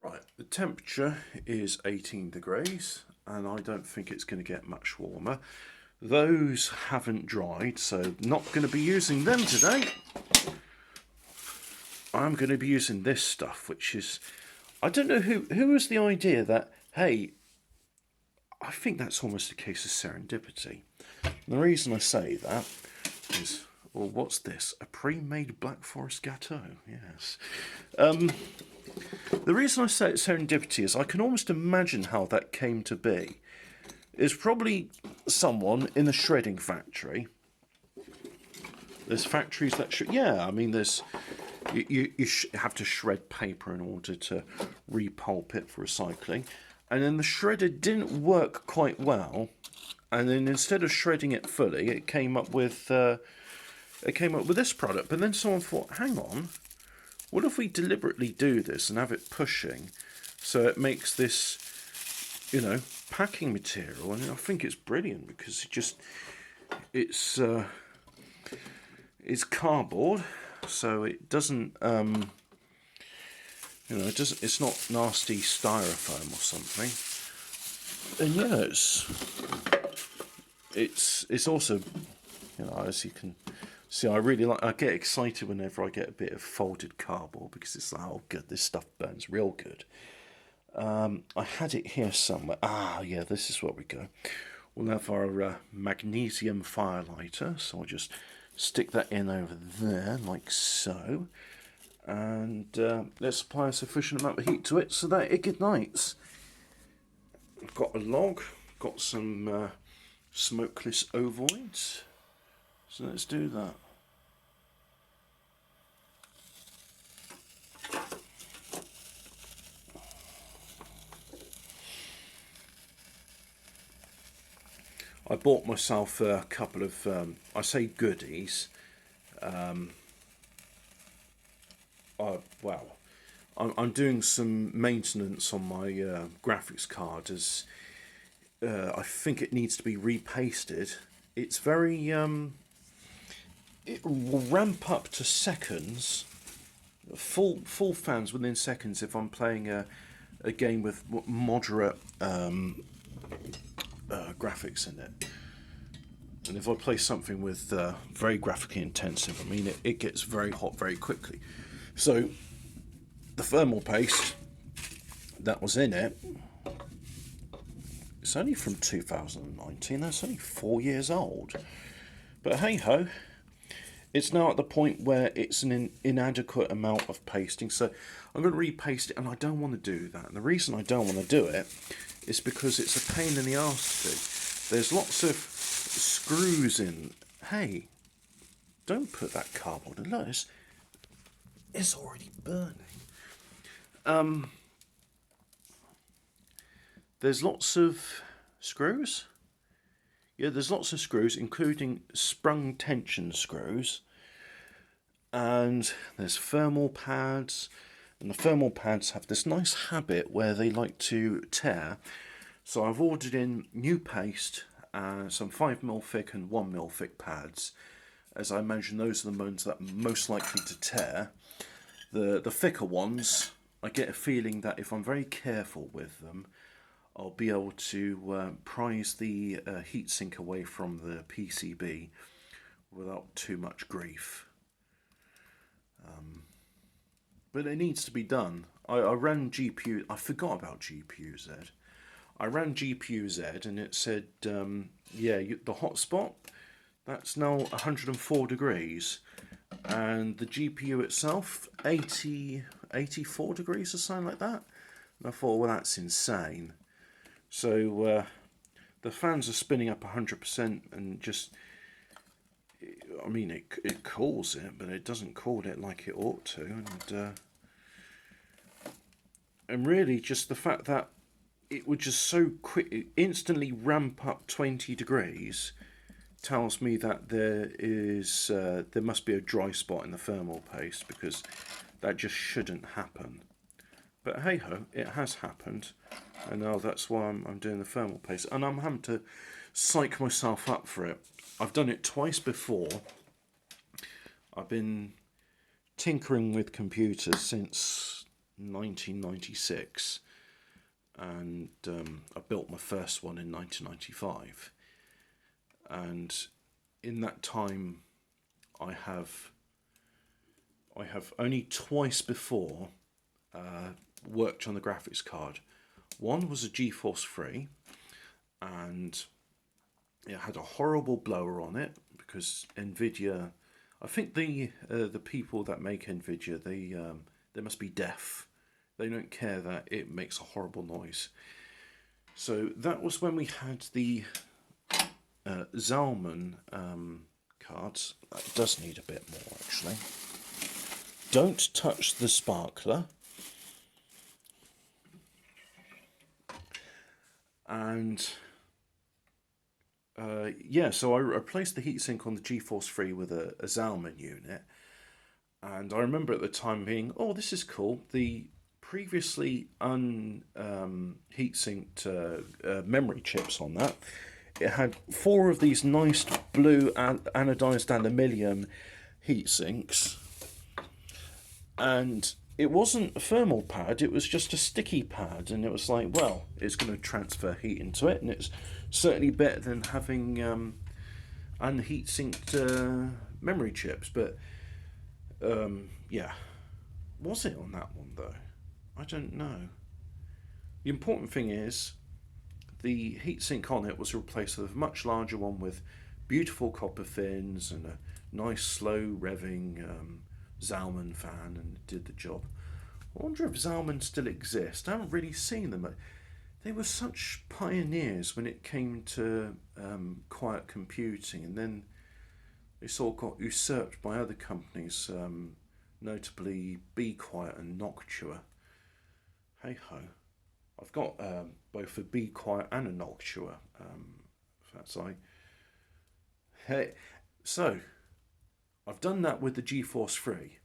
Right, the temperature is 18 degrees and I don't think it's going to get much warmer. Those haven't dried, so not going to be using them today. I'm going to be using this stuff, which is, I don't know who was the idea that, hey, I think that's almost a case of serendipity. And the reason I say that is, well, what's this? A pre-made Black Forest Gâteau, yes. The reason I say it's serendipity is I can almost imagine how that came to be. It's probably someone in a shredding factory. There's factories that yeah, I mean, you have to shred paper in order to repulp it for recycling, and then the shredder didn't work quite well, and then instead of shredding it fully, it came up with this product. But then someone thought, hang on, what if we deliberately do this and have it pushing, so it makes this, packing material? And I think it's brilliant because it's cardboard, so it doesn't, it's not nasty styrofoam or something. And yeah, it's also, as you can see, I get excited whenever I get a bit of folded cardboard because it's like, oh good, this stuff burns real good. I had it here somewhere. Ah, yeah, this is where we go. We'll have our magnesium firelighter, so I'll just stick that in over there, like so. And let's apply a sufficient amount of heat to it so that it ignites. I've got a log, got some smokeless ovoids, so let's do that. I bought myself a couple of, I say goodies. Well, I'm doing some maintenance on my graphics card as I think it needs to be repasted. It's very, it will ramp up to seconds, full fans within seconds if I'm playing a game with moderate graphics in it. And if I play something with very graphically intensive, I mean, it gets very hot very quickly. So the thermal paste that was in it, it's only from 2019. That's only 4 years old. But hey ho, it's now at the point where it's an inadequate amount of pasting. So I'm going to repaste it, and I don't want to do that. And the reason I don't want to do it is because it's a pain in the arse to do. There's lots of screws in. Hey, don't put that cardboard in. Look, it's already burning. There's lots of screws. Yeah, there's lots of screws, including sprung tension screws. And there's thermal pads. And the thermal pads have this nice habit where they like to tear. So I've ordered in new paste, some 5mm thick and 1mm thick pads, as I imagine those are the ones that are most likely to tear. The thicker ones, I get a feeling that if I'm very careful with them, I'll be able to prise the heatsink away from the PCB without too much grief. But it needs to be done. I ran GPU, I forgot about GPU-Z. I ran GPU-Z and it said, yeah, the hotspot, that's now 104 degrees. And the GPU itself, 84 degrees or something like that. And I thought, well, that's insane. So the fans are spinning up 100% and just, I mean, it cools it, but it doesn't cool it like it ought to. And really just the fact that it would just so quick, instantly ramp up 20 degrees tells me that there must be a dry spot in the thermal paste, because that just shouldn't happen. But hey ho, it has happened, and now that's why I'm doing the thermal paste, and I'm having to psych myself up for it. I've done it twice before. I've been tinkering with computers since 1996, and I built my first one in 1995. And in that time, I have only twice before worked on the graphics card. One was a GeForce 3, and it had a horrible blower on it because Nvidia. I think the people that make Nvidia, they must be deaf. They don't care that it makes a horrible noise. So that was when we had the Zalman cards. That does need a bit more actually. Don't touch the sparkler. And yeah, so I replaced the heatsink on the GeForce 3 with a Zalman unit. And I remember at the time being, oh, this is cool. The previously heat-synced memory chips on that. It had 4 of these nice blue anodized aluminium heat sinks, and it wasn't a thermal pad, it was just a sticky pad, and it was like, well, it's going to transfer heat into it, and it's certainly better than having unheat synced memory chips. But yeah, was it on that one though? I don't know. The important thing is the heatsink on it was replaced with a much larger one with beautiful copper fins and a nice slow revving Zalman fan, and it did the job. I wonder if Zalman still exist. I haven't really seen them. They were such pioneers when it came to quiet computing, and then they sort of got usurped by other companies, notably Be Quiet and Noctua. Hey ho. I've got both a Be Quiet and a Noctua. That's I. Hey, so I've done that with the GeForce 3,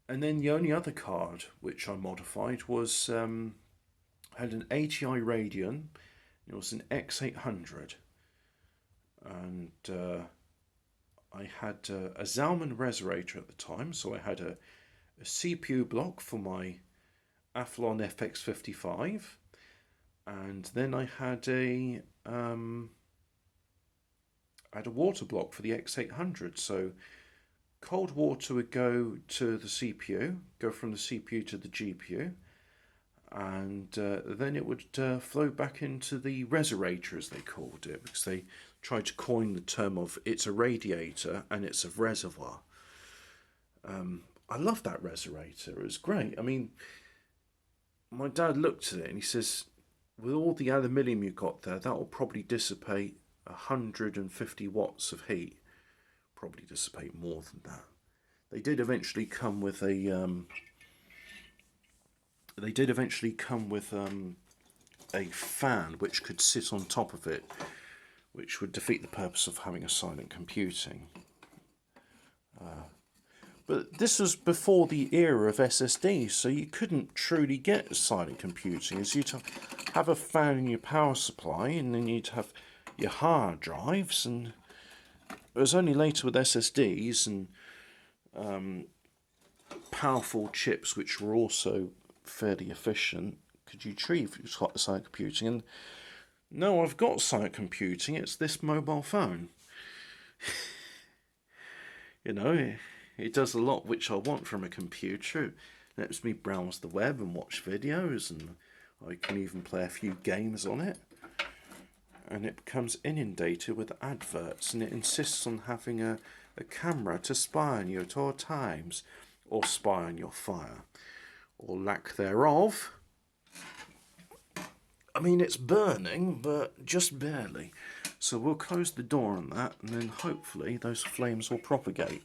and then the only other card which I modified was had an ATI Radeon. It was an X800, and I had a Zalman Resonator at the time, so I had a CPU block for my Athlon FX55, and then I had a water block for the X800. So cold water would go to the CPU, go from the CPU to the GPU, and then it would flow back into the resonator, as they called it, because they tried to coin the term of it's a radiator and it's a reservoir. I love that resonator. It was great. I mean, my dad looked at it and he says, with all the aluminium you got there, that will probably dissipate 150 watts of heat. Probably dissipate more than that. They did eventually come with a a fan which could sit on top of it, which would defeat the purpose of having a silent computing. But this was before the era of SSDs, so you couldn't truly get silent computing, as you'd have a fan in your power supply, and then you'd have your hard drives, and it was only later with SSDs and powerful chips, which were also fairly efficient, could you achieve silent computing. And no, I've got silent computing, it's this mobile phone. You know, it does a lot which I want from a computer. It lets me browse the web and watch videos, and I can even play a few games on it. And it becomes inundated with adverts, and it insists on having a camera to spy on you at all times, or spy on your fire, or lack thereof. I mean, it's burning, but just barely. So we'll close the door on that, and then hopefully those flames will propagate.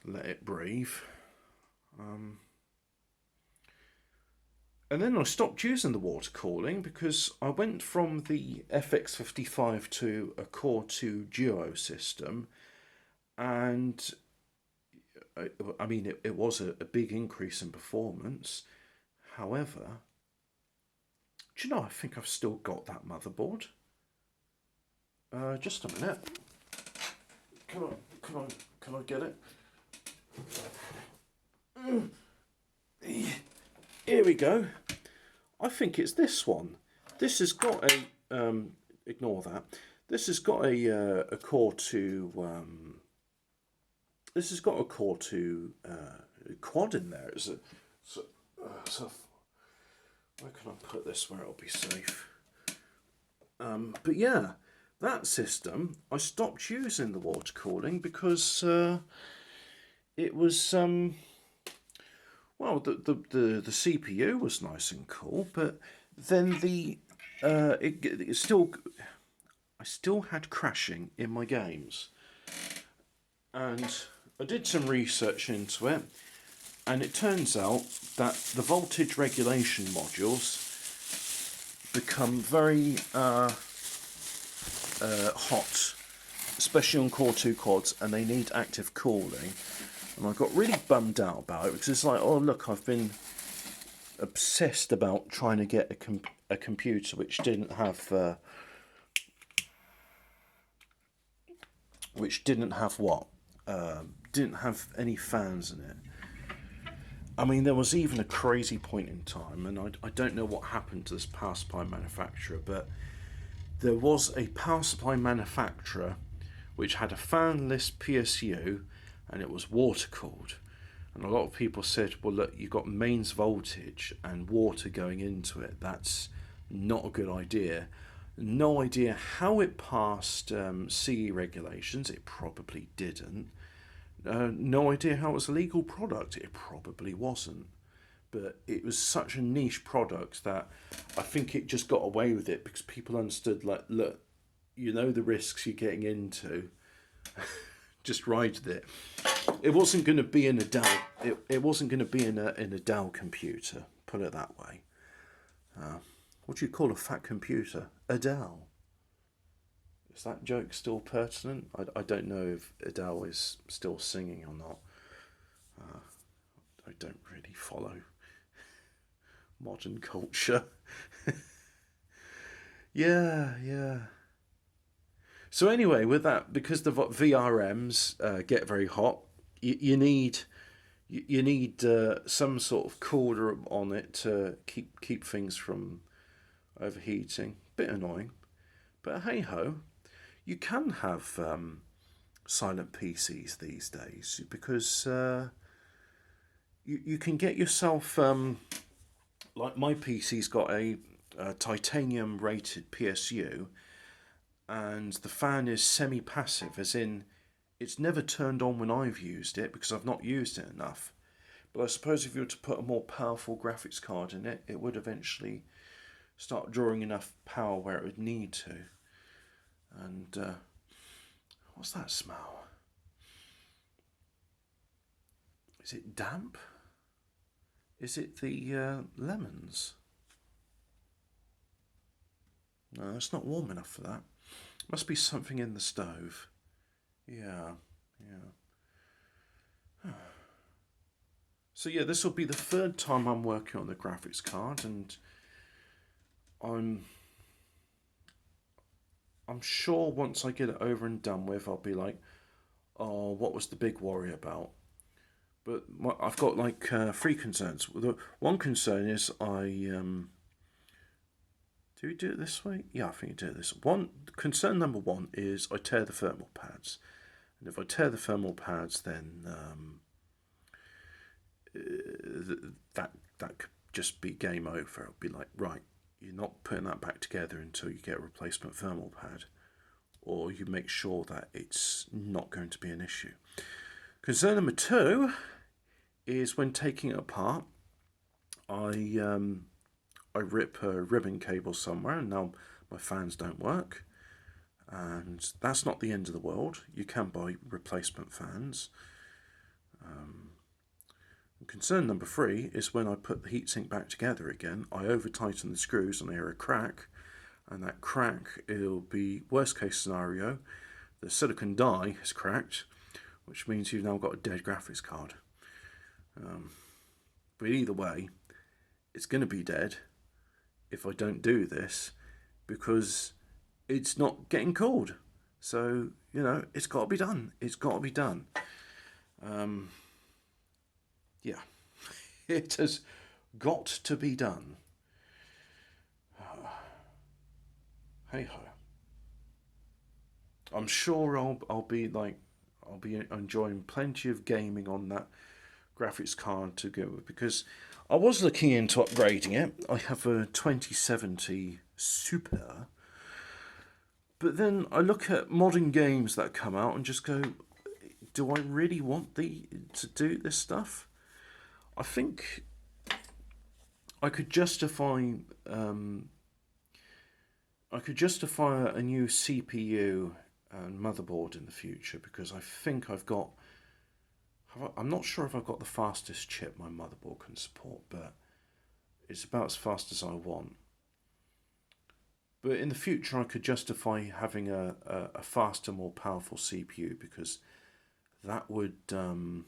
Let it breathe. And then I stopped using the water cooling because I went from the FX55 to a Core 2 Duo system, and I mean, it was a big increase in performance. However, do you know, I think I've still got that motherboard. Just a minute. Can I get it? here we go. I think it's this one. This has got a ignore that. This has got a core to this has got a core to quad in there. So where can I put this where it'll be safe? But yeah, that system I stopped using the water cooling because it was well, the CPU was nice and cool, but then it still, I still had crashing in my games, and I did some research into it, and it turns out that the voltage regulation modules become very hot, especially on Core 2 quads, and they need active cooling. And I got really bummed out about it because it's like, oh look, I've been obsessed about trying to get a computer which didn't have what? Didn't have any fans in it. I mean, there was even a crazy point in time, and I don't know what happened to this power supply manufacturer, but there was a power supply manufacturer which had a fanless PSU, and it was water cooled. And a lot of people said, well look, you've got mains voltage and water going into it, that's not a good idea. No idea how it passed CE regulations, it probably didn't. No idea how it was a legal product, it probably wasn't. But it was such a niche product that I think it just got away with it because people understood, like, look, you know the risks you're getting into. Just ride with it. It wasn't going to be in a Dell. It wasn't going to be in a Dell computer. Put it that way. What do you call a fat computer? A Dell. Is that joke still pertinent? I don't know if Adele is still singing or not. I don't really follow modern culture. Yeah. So anyway, with that, because the VRMs get very hot, you need some sort of cooler on it to keep things from overheating. Bit annoying, but hey ho, you can have silent PCs these days because you can get yourself like my PC's got a titanium rated PSU, and the fan is semi-passive, as in it's never turned on when I've used it because I've not used it enough. But I suppose if you were to put a more powerful graphics card in it, it would eventually start drawing enough power where it would need to. And what's that smell? Is it damp? Is it the lemons? No, it's not warm enough for that. Must be something in the stove. Yeah. So yeah, this will be the third time I'm working on the graphics card, and I'm sure once I get it over and done with, I'll be like, oh, what was the big worry about? But I've got like three concerns. The one concern is do we do it this way? Yeah, I think you do it this way. Concern number one is I tear the thermal pads. And if I tear the thermal pads, then that could just be game over. It'll be like, right, you're not putting that back together until you get a replacement thermal pad, or you make sure that it's not going to be an issue. Concern number two is when taking it apart, I rip a ribbon cable somewhere, and now my fans don't work. And that's not the end of the world. You can buy replacement fans. Concern number three is when I put the heatsink back together again, I over tighten the screws and I hear a crack, and that crack, it'll be worst case scenario, the silicon die is cracked, which means you've now got a dead graphics card. But either way, it's going to be dead if I don't do this, because it's not getting cooled. So, you know, it's got to be done. It's got to be done. Yeah. It has got to be done. Hey ho. I'm sure I'll be enjoying plenty of gaming on that graphics card to go with, because I was looking into upgrading it. I have a 2070 Super, but then I look at modern games that come out and just go, do I really want to do this stuff? I think I could justify a new CPU and motherboard in the future, because I think I've got. I'm not sure if I've got the fastest chip my motherboard can support, but it's about as fast as I want. But in the future, I could justify having a faster, more powerful CPU, because that would mean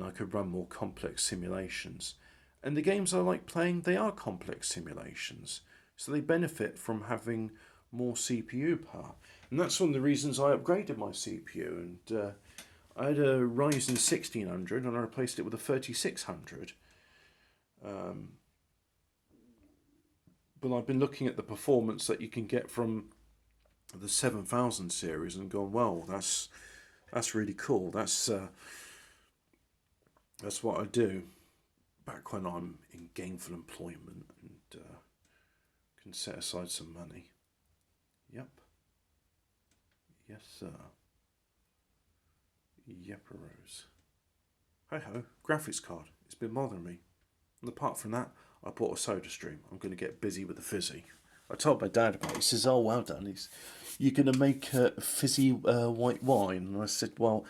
I could run more complex simulations. And the games I like playing, they are complex simulations, so they benefit from having more CPU power. And that's one of the reasons I upgraded my CPU. And I had a Ryzen 1600 and I replaced it with a 3600. But I've been looking at the performance that you can get from the 7000 series and gone, well, that's really cool. That's what I do back when I'm in gainful employment and can set aside some money. Yep. Yes, sir. Yepperos. Hey ho, graphics card. It's been bothering me. And apart from that, I bought a soda stream. I'm going to get busy with the fizzy. I told my dad about it. He says, oh, well done. You're going to make a fizzy white wine? And I said, well,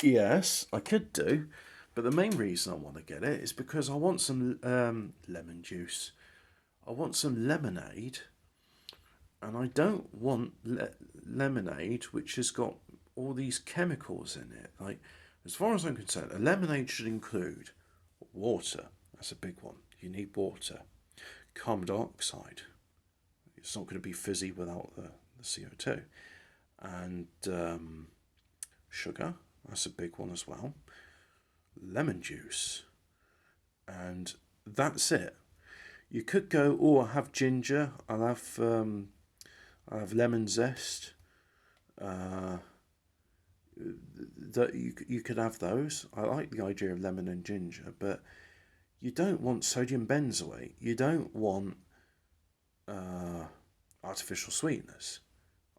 yes, I could do. But the main reason I want to get it is because I want some lemon juice. I want some lemonade. And I don't want lemonade which has got all these chemicals in it. Like, as far as I'm concerned, a lemonade should include water. That's a big one. You need water. Carbon dioxide. It's not going to be fizzy without the CO2. And sugar. That's a big one as well. Lemon juice. And that's it. You could go, oh, I have ginger. I'll have lemon zest. That you could have those. I like the idea of lemon and ginger, but you don't want sodium benzoate. You don't want artificial sweeteners.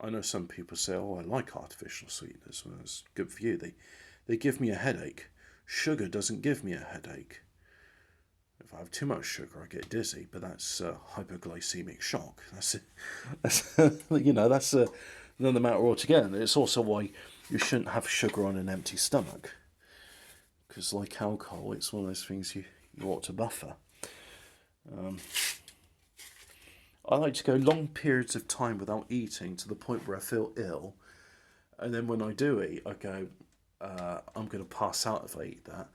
I know some people say, "Oh, I like artificial sweeteners." Well, that's good for you. They give me a headache. Sugar doesn't give me a headache. If I have too much sugar, I get dizzy. But that's hypoglycemic shock. That's that's another matter altogether. It's also why you shouldn't have sugar on an empty stomach, because like alcohol, it's one of those things you ought to buffer. I like to go long periods of time without eating to the point where I feel ill, and then when I do eat, I go, I'm going to pass out if I eat that.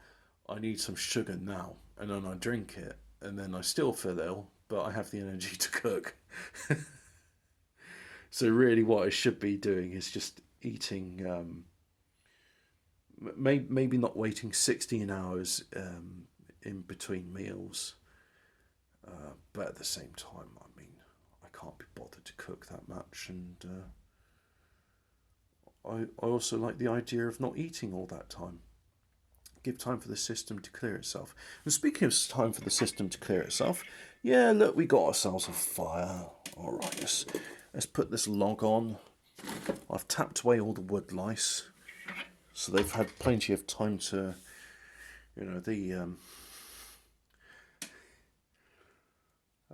I need some sugar now, and then I drink it, and then I still feel ill, but I have the energy to cook. So really, what I should be doing is just eating. Maybe not waiting 16 hours in between meals, but at the same time, I mean, I can't be bothered to cook that much, and I also like the idea of not eating all that time. Give time for the system to clear itself. And speaking of time for the system to clear itself, yeah, look, we got ourselves a fire. All right, let's put this log on. I've tapped away all the wood lice, so they've had plenty of time to,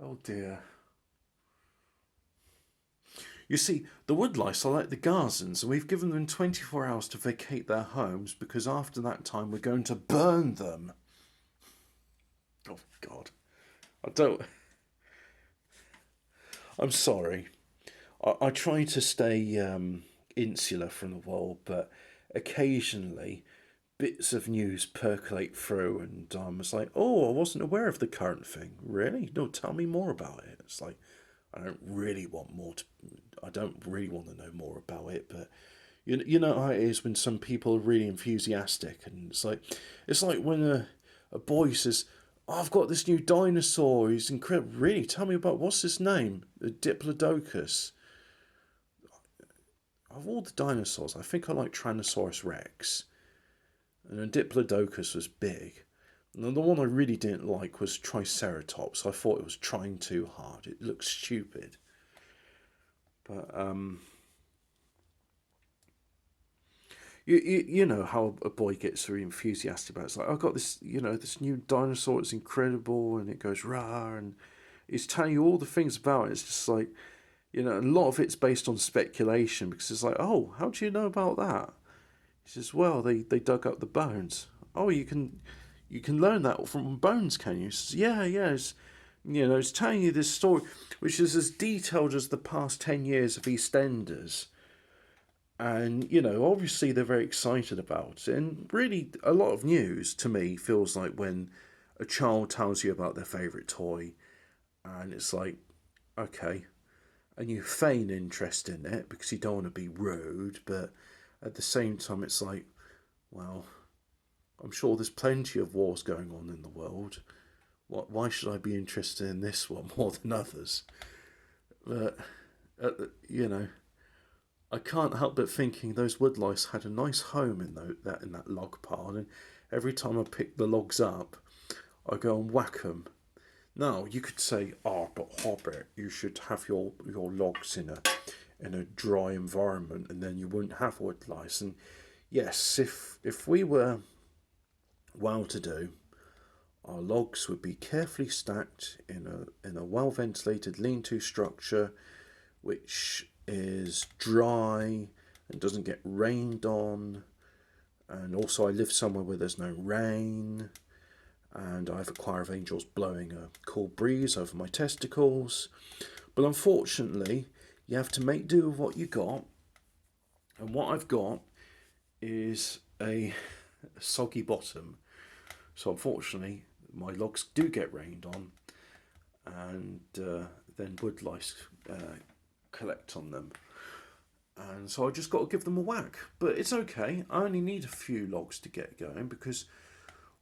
oh dear. You see, the woodlice are like the gazans, and we've given them 24 hours to vacate their homes, because after that time we're going to burn them. Oh, God. I'm sorry. I try to stay insular from the world, but occasionally bits of news percolate through, and I'm just like, oh, I wasn't aware of the current thing. Really? No, tell me more about it. It's like, I don't really want to know more about it, but you know how it is when some people are really enthusiastic, and it's like when a boy says, oh, I've got this new dinosaur. He's incredible. Really? Tell me about, what's his name? The Diplodocus. Of all the dinosaurs, I think I like Tyrannosaurus Rex. And a Diplodocus was big. And the one I really didn't like was Triceratops. I thought it was trying too hard. It looked stupid. But you know how a boy gets really enthusiastic about it. It's like, I've got this, this new dinosaur. It's incredible, and it goes rah, and it's telling you all the things about it. It's just like, a lot of it's based on speculation, because it's like, oh, how do you know about that? He says, well, they dug up the bones. Oh, you can learn that from bones, can you? He says, yeah, it's, it's telling you this story, which is as detailed as the past 10 years of EastEnders. And, obviously they're very excited about it. And really, a lot of news, to me, feels like when a child tells you about their favourite toy, and it's like, okay, and you feign interest in it because you don't want to be rude, but at the same time it's like, well, I'm sure there's plenty of wars going on in the world. Why should I be interested in this one more than others? But, I can't help but thinking those woodlice had a nice home in that log pile, and every time I pick the logs up, I go and whack them. Now, you could say, oh, but Hobbit, you should have your logs in a dry environment, and then you wouldn't have woodlice. And yes, if we were well-to-do, our logs would be carefully stacked in a well-ventilated lean-to structure, which is dry and doesn't get rained on. And also I live somewhere where there's no rain. And I have a choir of angels blowing a cool breeze over my testicles. But unfortunately, you have to make do with what you got. And what I've got is a soggy bottom. So unfortunately, my logs do get rained on. And then woodlice collect on them. And so I just got to give them a whack. But it's okay. I only need a few logs to get going, because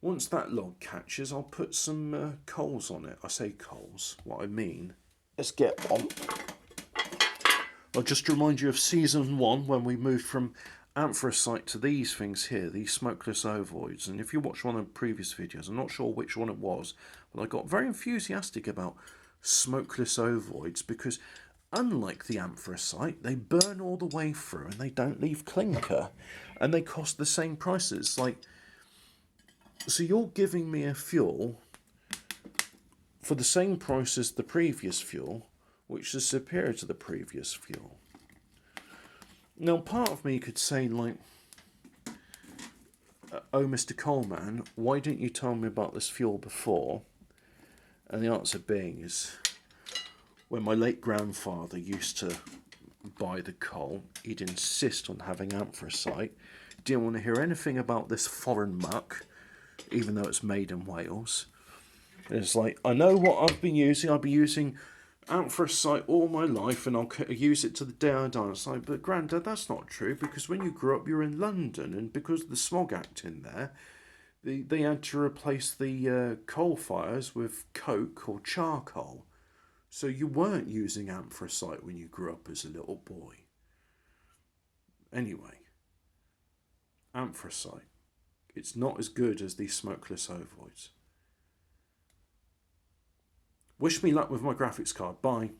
once that log catches, I'll put some coals on it. I say coals. What I mean, let's get on. I'll just remind you of season 1, when we moved from anthracite to these things here, these smokeless ovoids. And if you watched one of the previous videos, I'm not sure which one it was, but I got very enthusiastic about smokeless ovoids, because unlike the anthracite, they burn all the way through and they don't leave clinker, and they cost the same price. It's like, so you're giving me a fuel for the same price as the previous fuel, which is superior to the previous fuel. Now, part of me could say, like, oh, Mr. Coleman, why didn't you tell me about this fuel before? And the answer being is, when my late grandfather used to buy the coal, he'd insist on having anthracite. Didn't want to hear anything about this foreign muck, even though it's made in Wales. It's like, I know what I've been using. I've been using anthracite all my life, and I'll use it to the day I die. It's like, but Grandad, that's not true, because when you grew up, you're in London, and because of the smog act in there, they had to replace the coal fires with coke or charcoal. So you weren't using anthracite when you grew up as a little boy. Anyway, anthracite. It's not as good as these smokeless ovoids. Wish me luck with my graphics card. Bye.